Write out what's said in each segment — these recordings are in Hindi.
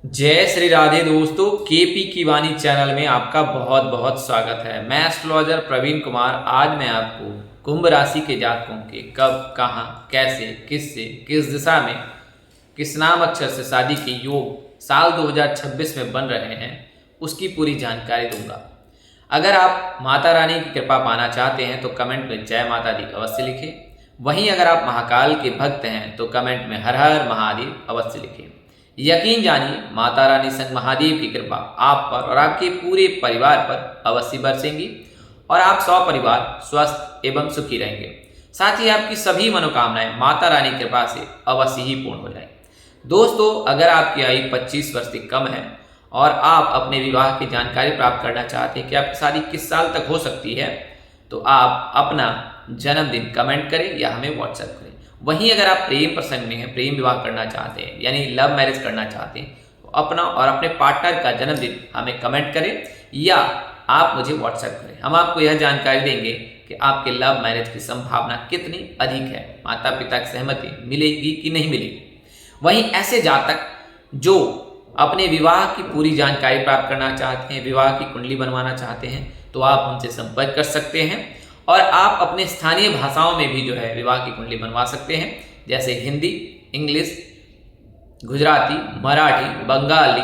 जय श्री राधे दोस्तों, केपी की वाणी चैनल में आपका बहुत बहुत स्वागत है। मैं एस्ट्रोलॉजर प्रवीण कुमार। आज मैं आपको कुंभ राशि के जातकों के कब, कहाँ, कैसे, किससे, किस दिशा में, किस नाम अक्षर से शादी के योग साल 2026 में बन रहे हैं, उसकी पूरी जानकारी दूंगा। अगर आप माता रानी की कृपा पाना चाहते हैं तो कमेंट में जय माता दी अवश्य लिखें। वहीं अगर आप महाकाल के भक्त हैं तो कमेंट में हर हर महादेव अवश्य लिखें। यकीन जानिए, माता रानी संग महादेव की कृपा आप पर और आपके पूरे परिवार पर अवश्य बरसेंगी और आप सपरिवार स्वस्थ एवं सुखी रहेंगे। साथ ही आपकी सभी मनोकामनाएं माता रानी की कृपा से अवश्य ही पूर्ण हो जाएंगी। दोस्तों, अगर आपकी आयु 25 वर्ष से कम है और आप अपने विवाह की जानकारी प्राप्त करना चाहते हैं कि आपकी शादी किस साल तक हो सकती है, तो आप अपना जन्मदिन कमेंट करें या हमें व्हाट्सएप करें। वहीं अगर आप प्रेम प्रसंग में हैं, प्रेम विवाह करना चाहते हैं यानी लव मैरिज करना चाहते हैं, तो अपना और अपने पार्टनर का जन्मदिन हमें कमेंट करें या आप मुझे व्हाट्सएप करें। हम आपको यह जानकारी देंगे कि आपके लव मैरिज की संभावना कितनी अधिक है, माता पिता की सहमति मिलेगी कि नहीं मिलेगी। वहीं ऐसे जातक जो अपने विवाह की पूरी जानकारी प्राप्त करना चाहते हैं, विवाह की कुंडली बनवाना चाहते हैं, तो आप हमसे संपर्क कर सकते हैं और आप अपने स्थानीय भाषाओं में भी जो है विवाह की कुंडली बनवा सकते हैं, जैसे हिंदी, इंग्लिश, गुजराती, मराठी, बंगाली,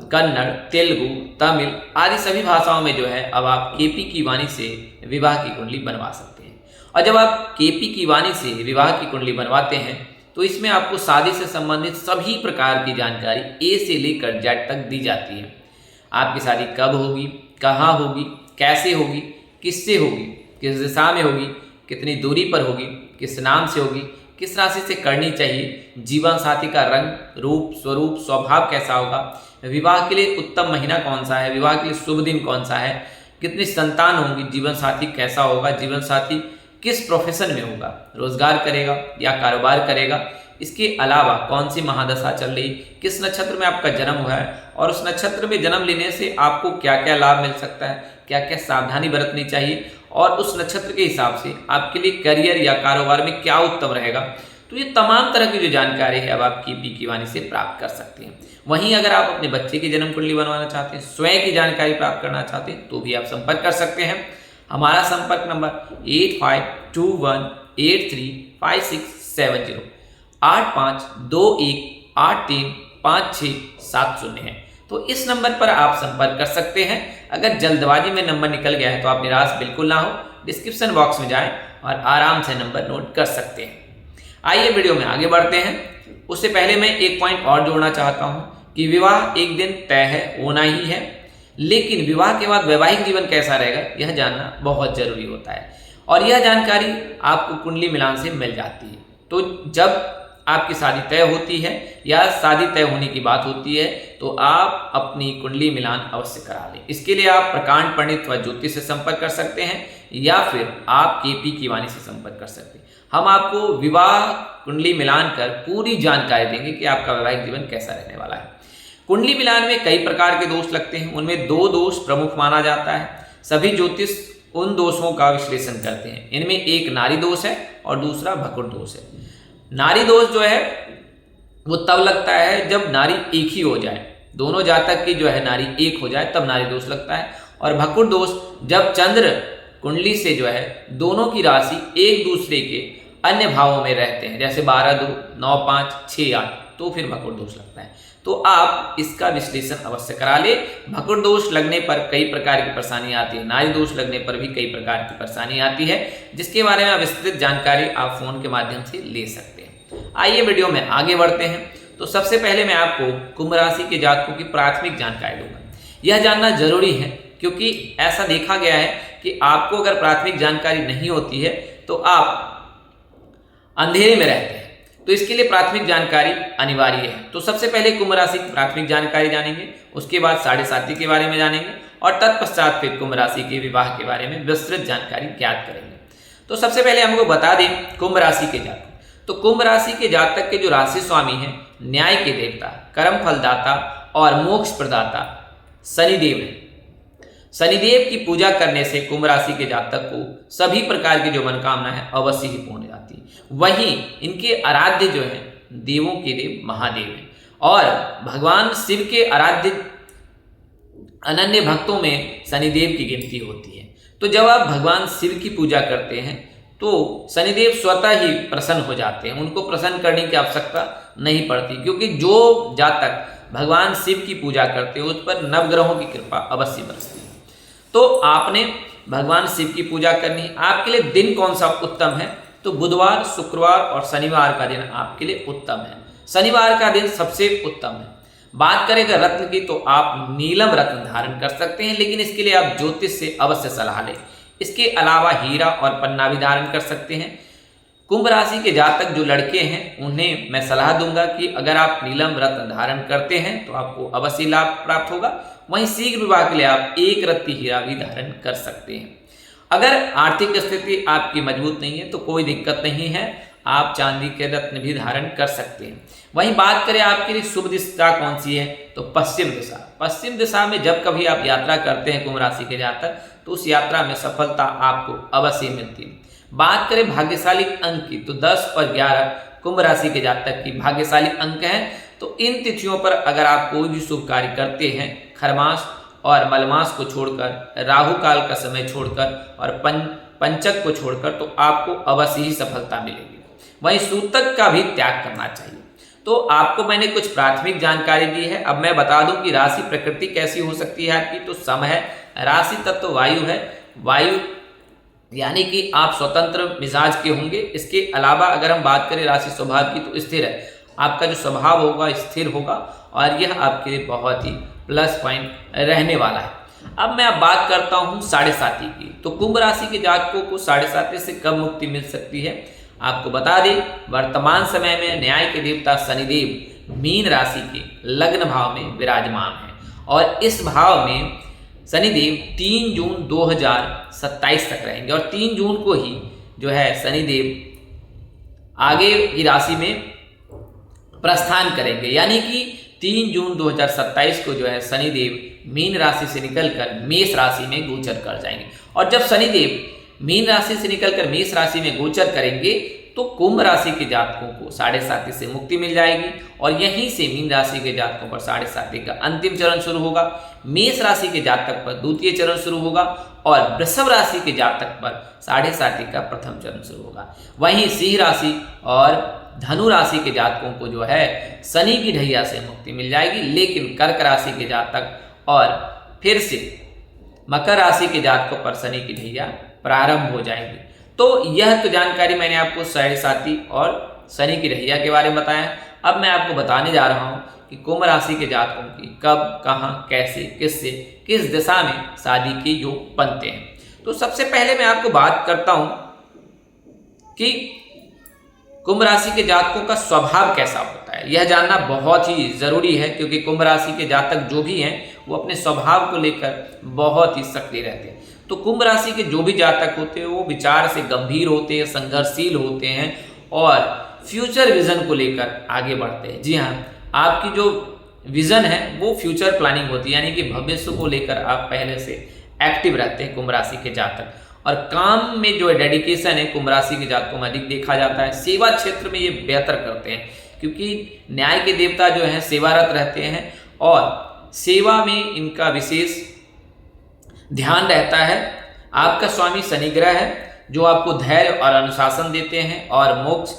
कन्नड़, तेलुगु, तमिल आदि सभी भाषाओं में जो है अब आप केपी की वाणी से विवाह की कुंडली बनवा सकते हैं। और जब आप केपी की वाणी से विवाह की कुंडली बनवाते हैं तो इसमें आपको शादी से संबंधित सभी प्रकार की जानकारी ए से लेकर जेड तक दी जाती है। आपकी शादी कब होगी, कहाँ होगी, कैसे होगी, किससे होगी, किस दिशा में होगी, कितनी दूरी पर होगी, किस नाम से होगी, किस राशि से करनी चाहिए, जीवन साथी का रंग, रूप, स्वरूप, स्वभाव कैसा होगा, विवाह के लिए उत्तम महीना कौन सा है, विवाह के लिए शुभ दिन कौन सा है, कितनी संतान होंगी, जीवन साथी कैसा होगा, जीवन साथी किस प्रोफेशन में होगा, रोजगार करेगा या कारोबार करेगा, इसके अलावा कौन सी महादशा चल रही, किस नक्षत्र में आपका जन्म हुआ है और उस नक्षत्र में जन्म लेने से आपको क्या क्या लाभ मिल सकता है, क्या क्या सावधानी बरतनी चाहिए और उस नक्षत्र के हिसाब से आपके लिए करियर या कारोबार में क्या उत्तम रहेगा। तो ये तमाम तरह की जो जानकारी है अब आप केपी की वाणी से प्राप्त कर सकते हैं। वहीं अगर आप अपने बच्चे की जन्म कुंडली बनवाना चाहते हैं, स्वयं की जानकारी प्राप्त करना चाहते हैं, तो भी आप संपर्क कर सकते हैं। हमारा संपर्क नंबर 8521835670 8521835670 है। तो इस नंबर पर आप संपर्क कर सकते हैं। अगर जल्दबाजी में नंबर निकल गया है तो आप निराश बिल्कुल ना हो, डिस्क्रिप्शन बॉक्स में जाएं और आराम से नंबर नोट कर सकते हैं। आइए वीडियो में आगे बढ़ते हैं। उससे पहले मैं एक पॉइंट और जोड़ना चाहता हूं कि विवाह एक दिन तय है, होना ही है, लेकिन विवाह के बाद वैवाहिक जीवन कैसा रहेगा यह जानना बहुत जरूरी होता है और यह जानकारी आपको कुंडली मिलान से मिल जाती है। तो जब आपकी शादी तय होती है या शादी तय होने की बात होती है तो आप अपनी कुंडली मिलान अवश्य करा लें। इसके लिए आप प्रकांड पंडित व ज्योतिष से संपर्क कर सकते हैं या फिर आप केपी की वाणी से संपर्क कर सकते हैं। हम आपको विवाह कुंडली मिलान कर पूरी जानकारी देंगे कि आपका वैवाहिक जीवन कैसा रहने वाला है। कुंडली मिलान में कई प्रकार के दोष लगते हैं, उनमें 2 दोष प्रमुख माना जाता है। सभी ज्योतिष उन दोषों का विश्लेषण करते हैं। इनमें एक नारी दोष है और दूसरा भकुट दोष है। नारी दोष जो है वो तब लगता है जब नारी एक ही हो जाए, दोनों जातक की जो है नारी एक हो जाए तब नारी दोष लगता है। और भकुट दोष जब चंद्र कुंडली से जो है दोनों की राशि एक दूसरे के अन्य भावों में रहते हैं, जैसे 12-2, 9-5, 6-8, तो फिर भकुट दोष लगता है। तो आप इसका विश्लेषण अवश्य करा ले। भकुट दोष लगने पर कई प्रकार की परेशानी आती है, नारी दोष लगने पर भी कई प्रकार की परेशानी आती है, जिसके बारे में विस्तृत जानकारी आप फोन के माध्यम से ले सकते हैं। आइए वीडियो में आगे बढ़ते हैं। तो सबसे पहले मैं आपको कुंभ राशि के जातकों की प्राथमिक जानकारी दूंगा। यह जानना जरूरी है क्योंकि ऐसा देखा गया है कि आपको अगर प्राथमिक जानकारी नहीं होती है तो आप अंधेरे में रहते हैं, तो इसके लिए प्राथमिक जानकारी अनिवार्य है। तो सबसे पहले कुंभ राशि की प्राथमिक जानकारी जानेंगे, उसके बाद साढ़े साथी के बारे में जानेंगे और तत्पश्चात फिर कुंभ राशि के विवाह के बारे में विस्तृत जानकारी ज्ञात करेंगे। तो सबसे पहले हमको बता दें कुंभ राशि के जातक। तो कुंभ राशि के जातक के जो राशि स्वामी हैं, न्याय के देवता, कर्म फलदाता और मोक्ष प्रदाता शनिदेव हैं। शनिदेव की पूजा करने से कुंभ राशि के जातक को सभी प्रकार की जो मनोकामना है अवश्य ही पूर्ण हो जाती है। वहीं इनके आराध्य जो है देवों के देव महादेव हैं और भगवान शिव के आराध्य अनन्य भक्तों में शनिदेव की गिनती होती है। तो जब आप भगवान शिव की पूजा करते हैं तो शनिदेव स्वतः ही प्रसन्न हो जाते हैं, उनको प्रसन्न करने की आवश्यकता नहीं पड़ती, क्योंकि जो जातक भगवान शिव की पूजा करते हैं उस पर नवग्रहों की कृपा अवश्य बरसती है। तो आपने भगवान शिव की पूजा करनी है। आपके लिए दिन कौन सा उत्तम है? तो बुधवार, शुक्रवार और शनिवार का दिन आपके लिए उत्तम है। शनिवार का दिन सबसे उत्तम है। बात करें अगर रत्न की तो आप नीलम रत्न धारण कर सकते हैं, लेकिन इसके लिए आप ज्योतिष से अवश्य सलाह लें। इसके अलावा हीरा और पन्ना भी धारण कर सकते हैं। कुंभ राशि के जातक जो लड़के हैं उन्हें मैं सलाह दूंगा कि अगर आप नीलम रत्न धारण करते हैं तो आपको अवश्य लाभ प्राप्त होगा। वहीं शीघ्र विवाह के लिए आप एक रत्ती हीरा भी धारण कर सकते हैं। अगर आर्थिक स्थिति आपकी मजबूत नहीं है तो कोई दिक्कत नहीं है, आप चांदी के रत्न भी धारण कर सकते हैं। वहीं बात करें आपके लिए शुभ दिशा कौन सी है तो पश्चिम दिशा। पश्चिम दिशा में जब कभी आप यात्रा करते हैं कुंभ राशि के जातक तो उस यात्रा में सफलता आपको अवश्य मिलती है। बात करें भाग्यशाली अंक की तो 10 और 11 कुंभ राशि के जातक की भाग्यशाली अंक हैं। तो इन तिथियों पर अगर आप कोई भी शुभ कार्य करते हैं, खरमास और मलमास को छोड़कर, राहु काल का समय छोड़कर और पंचक को छोड़कर, तो आपको अवश्य ही सफलता मिलेगी। वहीं सूतक का भी त्याग करना चाहिए। तो आपको मैंने कुछ प्राथमिक जानकारी दी है। अब मैं बता दूं कि राशि प्रकृति कैसी हो सकती है आपकी। तो सम है, राशि तत्व वायु है। वायु यानी कि आप स्वतंत्र मिजाज के होंगे। इसके अलावा अगर हम बात करें राशि स्वभाव की तो स्थिर है। आपका जो स्वभाव होगा स्थिर होगा और यह आपके लिए बहुत ही प्लस पॉइंट रहने वाला है। अब मैं बात करता हूँ 7.5 की। तो कुंभ राशि के जातकों को 7.5 से कब मुक्ति मिल सकती है? आपको बता दें, वर्तमान समय में न्याय के देवता शनिदेव मीन राशि के लग्न भाव में विराजमान है और इस भाव में शनिदेव 3 जून 2027 तक रहेंगे और 3 जून को ही जो है शनिदेव आगे की राशि में प्रस्थान करेंगे। यानी कि 3 जून 2027 को जो है शनिदेव मीन राशि से निकलकर मेष राशि में गोचर कर जाएंगे। और जब शनिदेव मीन राशि से निकलकर मेष राशि में गोचर करेंगे तो कुंभ राशि के जातकों को 7.5 से मुक्ति मिल जाएगी और यहीं से मीन राशि के जातकों पर 7.5 का अंतिम चरण शुरू होगा। मेष राशि के जातक पर द्वितीय चरण शुरू होगा और वृषभ राशि के जातक पर 7.5 का प्रथम चरण शुरू होगा। वहीं सिंह राशि और धनु राशि के जातकों को जो है शनि की ढैया से मुक्ति मिल जाएगी, लेकिन कर्क राशि के जातक और फिर से मकर राशि के जातकों पर शनि की ढैया प्रारंभ हो जाएगी। तो यह तो जानकारी मैंने आपको 7.5 और शनि की ढैया के बारे में बताया। अब मैं आपको बताने जा रहा हूँ कि कुंभ राशि के जातकों की कब, कहाँ, कैसे, किससे, किस दिशा में शादी के योग बनते हैं। तो सबसे पहले मैं आपको बात करता हूँ कि कुंभ राशि के जातकों का स्वभाव कैसा होता है। यह जानना बहुत ही जरूरी है क्योंकि कुंभ राशि के जातक जो भी हैं वो अपने स्वभाव को लेकर बहुत ही सक्रिय रहते हैं। तो कुंभ राशि के जो भी जातक होते हैं वो विचार से गंभीर होते हैं, संघर्षशील होते हैं और फ्यूचर विजन को लेकर आगे बढ़ते हैं। जी हाँ, आपकी जो विजन है वो फ्यूचर प्लानिंग होती है, यानी कि भविष्य को लेकर आप पहले से एक्टिव रहते हैं कुंभ राशि के जातक। और काम में जो डेडिकेशन है कुंभ राशि के जातकों में अधिक देखा जाता है। सेवा क्षेत्र में ये बेहतर करते हैं क्योंकि न्याय के देवता जो हैं सेवारत रहते हैं और सेवा में इनका विशेष ध्यान रहता है। आपका स्वामी शनि ग्रह है जो आपको धैर्य और अनुशासन देते हैं और मोक्ष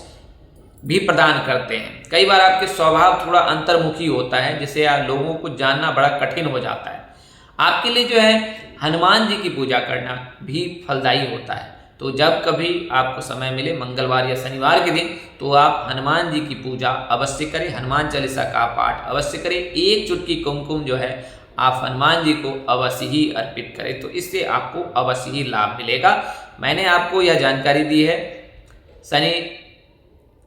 भी प्रदान करते हैं। कई बार आपके स्वभाव थोड़ा अंतर्मुखी होता है जिसे लोगों को जानना बड़ा कठिन हो जाता है। आपके लिए जो है हनुमान जी की पूजा करना भी फलदायी होता है। तो जब कभी आपको समय मिले मंगलवार या शनिवार के दिन तो आप हनुमान जी की पूजा अवश्य करें, हनुमान चालीसा का पाठ अवश्य करें। एक चुटकी कुमकुम जो है आप हनुमान जी को अवश्य ही अर्पित करें, तो इससे आपको अवश्य ही लाभ मिलेगा। मैंने आपको यह जानकारी दी है शनि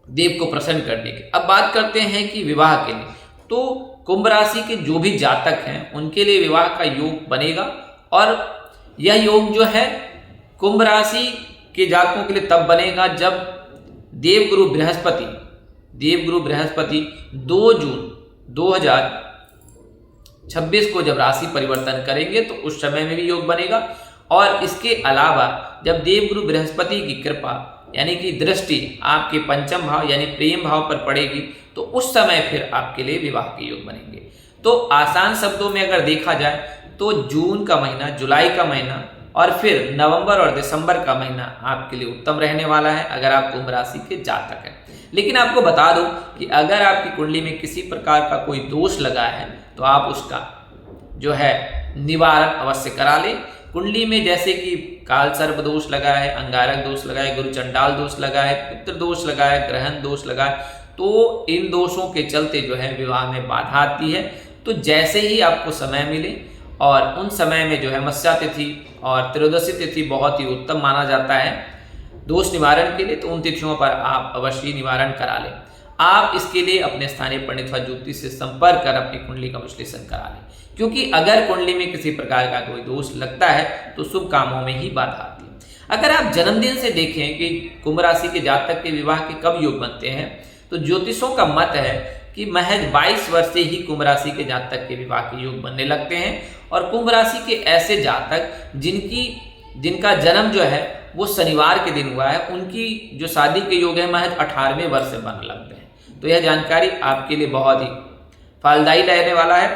देव को प्रसन्न करने की। अब बात करते हैं कि विवाह के लिए। तो कुंभ राशि के जो भी जातक हैं उनके लिए विवाह का योग बनेगा और यह योग जो है कुंभ राशि के जातकों के लिए तब बनेगा जब देवगुरु बृहस्पति 2 जून 2026 को जब राशि परिवर्तन करेंगे तो उस समय में भी योग बनेगा। और इसके अलावा जब देवगुरु बृहस्पति की कृपा यानी कि दृष्टि आपके पंचम भाव यानी प्रेम भाव पर पड़ेगी तो उस समय फिर आपके लिए विवाह के योग बनेंगे। तो आसान शब्दों में अगर देखा जाए तो जून का महीना, जुलाई का महीना और फिर नवंबर और दिसंबर का महीना आपके लिए उत्तम रहने वाला है अगर आप कुंभ राशि के जातक हैं। लेकिन आपको बता दूं कि अगर आपकी कुंडली में किसी प्रकार का कोई दोष लगा है तो आप उसका जो है निवारण अवश्य करा लें। कुंडली में जैसे कि काल सर्प दोष लगा है, अंगारक दोष लगा है, गुरु चंडाल दोष लगा है, पितृ दोष लगा है, ग्रहण दोष लगा है, तो इन दोषों के चलते जो है विवाह में बाधा आती है। तो जैसे ही आपको समय मिले और उन समय में जो है मत्स्या तिथि और त्रयोदशी तिथि बहुत ही उत्तम माना जाता है दोष निवारण के लिए, तो उन तिथियों पर आप अवश्य निवारण करा लें। आप इसके लिए अपने स्थानीय पंडित व ज्योतिष से संपर्क कर अपनी कुंडली का विश्लेषण करा लें, क्योंकि अगर कुंडली में किसी प्रकार का कोई दोष लगता है तो शुभ कामों में ही बाधा आती है। अगर आप जन्मदिन से देखें कि कुंभ राशि के जातक के विवाह के कब योग बनते हैं, तो ज्योतिषों का मत है कि महज 22 वर्ष से ही कुंभ राशि के जातक के विवाह के योग बनने लगते हैं। और कुंभ राशि के ऐसे जातक जिनका जन्म जो है वो शनिवार के दिन हुआ है, उनकी जो शादी के योग है महज 18वें वर्ष से बनने लगते हैं। तो यह जानकारी आपके लिए बहुत ही फलदायी रहने वाला है।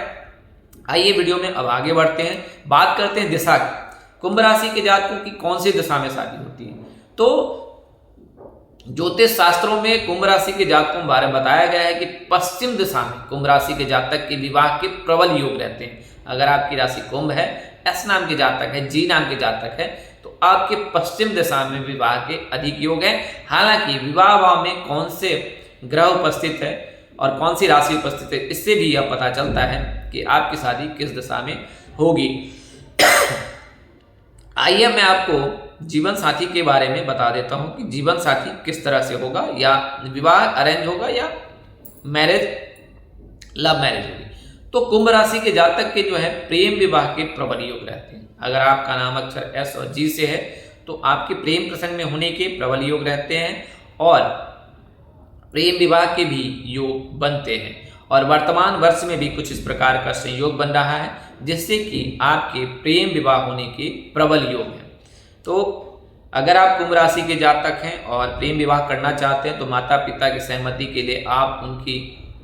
आइए वीडियो में अब आगे बढ़ते हैं, बात करते हैं दिशा की। कुंभ राशि के जातकों की कौन सी दिशा में शादी होती है। तो ज्योतिष शास्त्रों में कुंभ राशि के जातकों के बारे में बताया गया है कि पश्चिम दिशा में कुंभ राशि के जातक के विवाह के प्रबल योग रहते हैं। अगर आपकी राशि कुंभ है, एस नाम के जातक है, जी नाम के जातक है, तो आपके पश्चिम दिशा में विवाह के अधिक योग है। हालांकि विवाह भाव में कौन से ग्रह उपस्थित है और कौन सी राशि उपस्थित है, इससे भी यह पता चलता है कि आपकी शादी किस दिशा में होगी। आइए मैं आपको जीवन साथी के बारे में बता देता हूं कि जीवन साथी किस तरह से होगा, या विवाह अरेंज होगा या मैरिज, लव मैरिज होगी। तो कुंभ राशि के जातक के जो है प्रेम विवाह के प्रबल योग रहते हैं। अगर आपका नाम अक्षर एस और जी से है तो आपके प्रेम प्रसंग में होने के प्रबल योग रहते हैं और प्रेम विवाह के भी योग बनते हैं। और वर्तमान वर्ष में भी कुछ इस प्रकार का संयोग बन रहा है जिससे कि आपके प्रेम विवाह होने के प्रबल योग हैं। तो अगर आप कुंभ राशि के जातक हैं और प्रेम विवाह करना चाहते हैं तो माता पिता की सहमति के लिए आप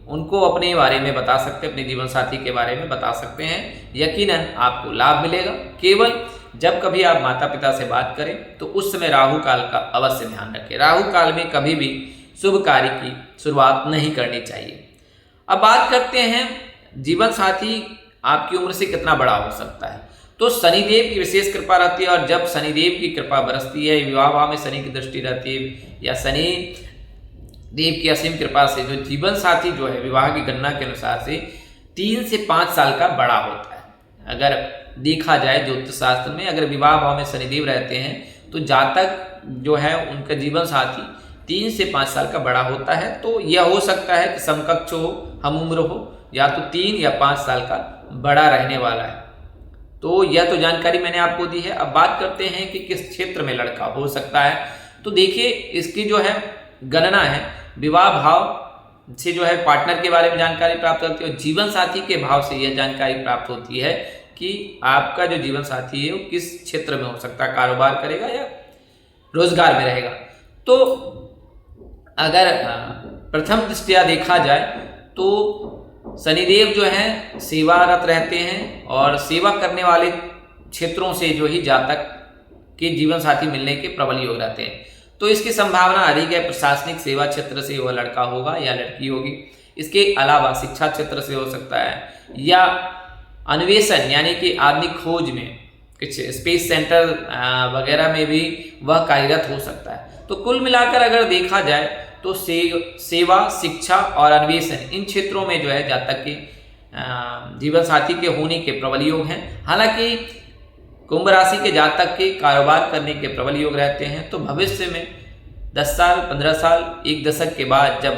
उनको अपने बारे में बता सकते हैं, अपने जीवन साथी के बारे में बता सकते हैं। यकीनन आपको लाभ मिलेगा। केवल जब कभी आप माता पिता से बात करें तो उस समय राहु काल का अवश्य ध्यान रखें। राहु काल में कभी भी शुभ कार्य की शुरुआत नहीं करनी चाहिए। अब बात करते हैं जीवन साथी आपकी उम्र से कितना बड़ा हो सकता है। तो शनिदेव की विशेष कृपा रहती है और जब शनिदेव की कृपा बरसती है, विवाह भाव में शनि की दृष्टि रहती है या शनि देव की असीम कृपा से जो जीवन साथी जो है विवाह की गणना के अनुसार से 3 से 5 साल का बड़ा होता है। अगर देखा जाए ज्योतिष शास्त्र में, अगर विवाह भाव में शनिदेव रहते हैं तो जातक जो है उनका जीवन साथी 3 से 5 साल का बड़ा होता है। तो यह हो सकता है कि समकक्ष हो, हम उम्र हो, या तो 3 या 5 साल का बड़ा रहने वाला है। तो यह तो जानकारी मैंने आपको दी है। अब बात करते हैं कि किस क्षेत्र में लड़का हो सकता है। तो देखिए इसकी जो है गणना है विवाह भाव से जो है पार्टनर के बारे में जानकारी प्राप्त होती है और जीवन साथी के भाव से यह जानकारी प्राप्त होती है कि आपका जो जीवन साथी है वो किस क्षेत्र में हो सकता है, कारोबार करेगा या रोजगार में रहेगा। तो अगर प्रथम दृष्टया देखा जाए तो शनिदेव जो है सेवारत रहते हैं और सेवा करने वाले क्षेत्रों से जो ही जातक के जीवन साथी मिलने के प्रबल योग रहते हैं। तो इसकी संभावना अधिक है प्रशासनिक सेवा क्षेत्र से वह लड़का होगा या लड़की होगी। इसके अलावा शिक्षा क्षेत्र से हो सकता है या अन्वेषण यानी कि आधुनिक खोज में कुछ स्पेस सेंटर वगैरह में भी वह कार्यरत हो सकता है। तो कुल मिलाकर अगर देखा जाए तो सेवा, शिक्षा और अन्वेषण इन क्षेत्रों में जो है जातक के जीवन साथी के होने के प्रबल योग हैं। हालांकि कुंभ राशि के जातक के कारोबार करने के प्रबल योग रहते हैं। तो भविष्य में 10 साल, 15 साल, 1 दशक के बाद जब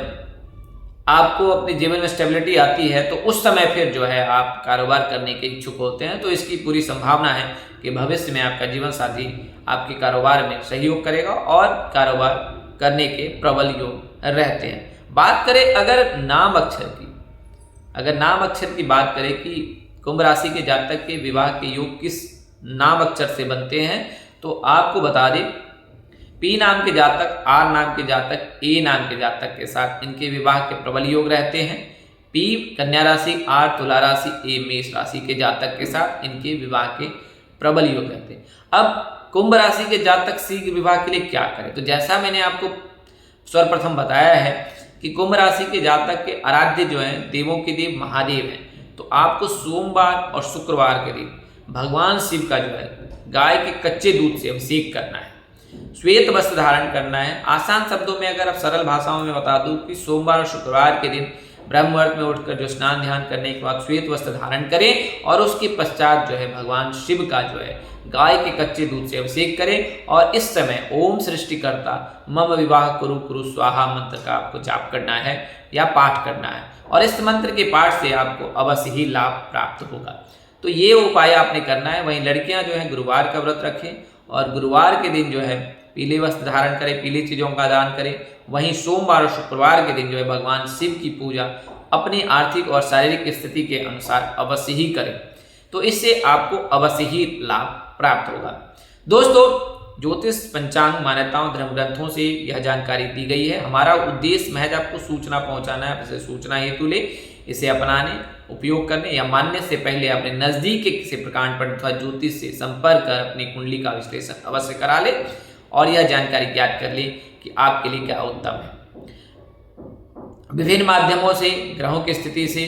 आपको अपने जीवन में स्टेबिलिटी आती है तो उस समय फिर जो है आप कारोबार करने के इच्छुक होते हैं। तो इसकी पूरी संभावना है कि भविष्य में आपका जीवन साथी आपके कारोबार में सहयोग करेगा और कारोबार करने के प्रबल योग रहते हैं। बात करें अगर नाम अक्षर की बात करें कि कुंभ राशि के जातक के विवाह के योग किस नाम अक्षर से बनते हैं, तो आपको बता दें पी नाम के जातक, आर नाम के जातक, ए नाम के जातक के साथ इनके विवाह के प्रबल योग रहते हैं। पी कन्या राशि, आर तुला राशि, ए मेष राशि के जातक के साथ इनके विवाह के प्रबल योग रहते हैं। अब कुंभ राशि के जातक शीघ्र विवाह के लिए क्या करें? तो जैसा मैंने आपको सर्वप्रथम बताया है कि कुंभ राशि के जातक के आराध्य जो हैं देवों के देव महादेव हैं, तो आपको सोमवार और शुक्रवार के दिन भगवान शिव का जो है गाय के कच्चे दूध से अभिषेक करना है, श्वेत वस्त्र धारण करना है। आसान शब्दों में अगर आप सरल भाषाओं में बता दूं कि सोमवार और शुक्रवार के दिन ब्रह्म मुहूर्त में उठकर जो स्नान ध्यान करने के बाद श्वेत वस्त्र धारण करें और उसके पश्चात जो है भगवान शिव का जो है गाय के कच्चे दूध से अभिषेक करें और इस समय ओम सृष्टिकर्ता मम विवाह कुरु कुरु स्वाहा मंत्र का आपको जाप करना है या पाठ करना है और इस मंत्र के पाठ से आपको अवश्य ही लाभ प्राप्त होगा। तो ये उपाय आपने करना है। वहीं लड़कियां जो है गुरुवार का व्रत रखें और गुरुवार के दिन जो है पीले वस्त्र धारण करें, पीली चीजों का दान करें। वहीं सोमवार और शुक्रवार के दिन जो है भगवान शिव की पूजा अपनी आर्थिक और शारीरिक स्थिति के अनुसार अवश्य ही करें, तो इससे आपको अवश्य ही लाभ प्राप्त होगा। दोस्तों, ज्योतिष पंचांग मान्यताओं धर्म ग्रंथों से यह जानकारी दी गई है। हमारा उद्देश्य महज आपको सूचना पहुंचाना है। इसे सूचना हेतु ले इसे अपनाने, उपयोग करने या मानने से पहले अपने नजदीक के किसी प्रकांड पंडित अथवा ज्योतिष से संपर्क कर अपनी कुंडली का विश्लेषण अवश्य करा ले और यह जानकारी ज्ञात कर ले कि आपके लिए क्या उत्तम है। विभिन्न माध्यमों से, ग्रहों की स्थिति से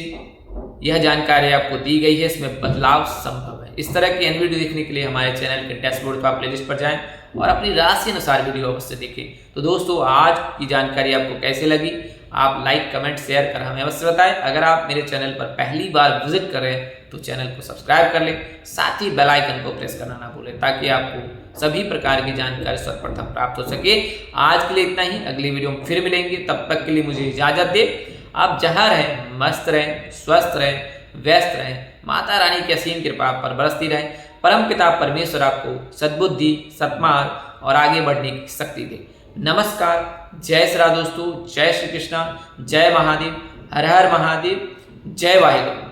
यह जानकारी आपको दी गई है, इसमें बदलाव संभव है। इस तरह की अन्य वीडियो देखने के लिए हमारे चैनल के डैशबोर्ड पर प्लेलिस्ट पर जाएं और अपनी राशि अनुसार वीडियो अवश्य देखें। तो दोस्तों, आज की जानकारी आपको कैसे लगी? आप लाइक, कमेंट, शेयर कर हमें अवश्य बताएं। अगर आप मेरे चैनल पर पहली बार विजिट कर रहे हैं तो चैनल को सब्सक्राइब कर लें, साथ ही बेल आइकन को प्रेस करना ना भूलें ताकि आपको सभी प्रकार की जानकारी सर्वप्रथम प्राप्त हो सके। आज के लिए इतना ही, अगली वीडियो में फिर मिलेंगे। तब तक के लिए मुझे इजाजत दें। आप जहाँ रहें मस्त रहें, स्वस्थ रहें, व्यस्त रहें। माता रानी की असीम कृपा आप पर बरसती रहे। परम पिता परमेश्वर आपको सद्बुद्धि, सत्मार्ग और आगे बढ़ने की शक्ति दे। नमस्कार, जय श्री राम दोस्तों, जय श्री कृष्णा, जय महादेव, हर हर महादेव, जय वाहिगुरु।